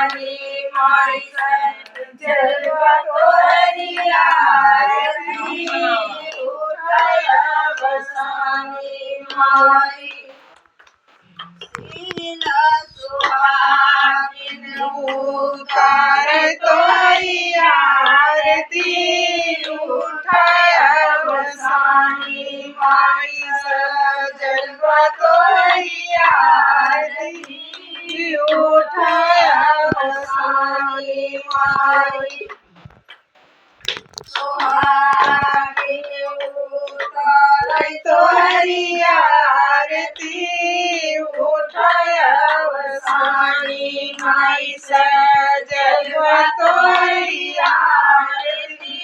माई जलवा तोरी आरती उठाया बसानी माई शीला सुहागिन उतार तोरी आरती उठाया बसानी माई जलवा तोरी आरती उठाया बसानी माई सुहागिन उतार तोरी आरती उठाया बसानी माई जलवा तोरी आरती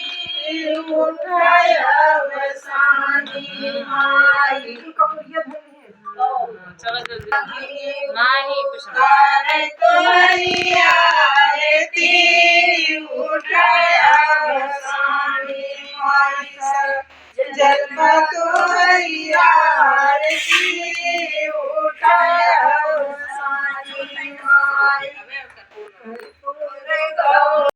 उठाया बसानी माई चलो जल्दी नहीं कुछ उतार तोरी आरती उठाया बसानी माई जलवा तोरी आरती उठाया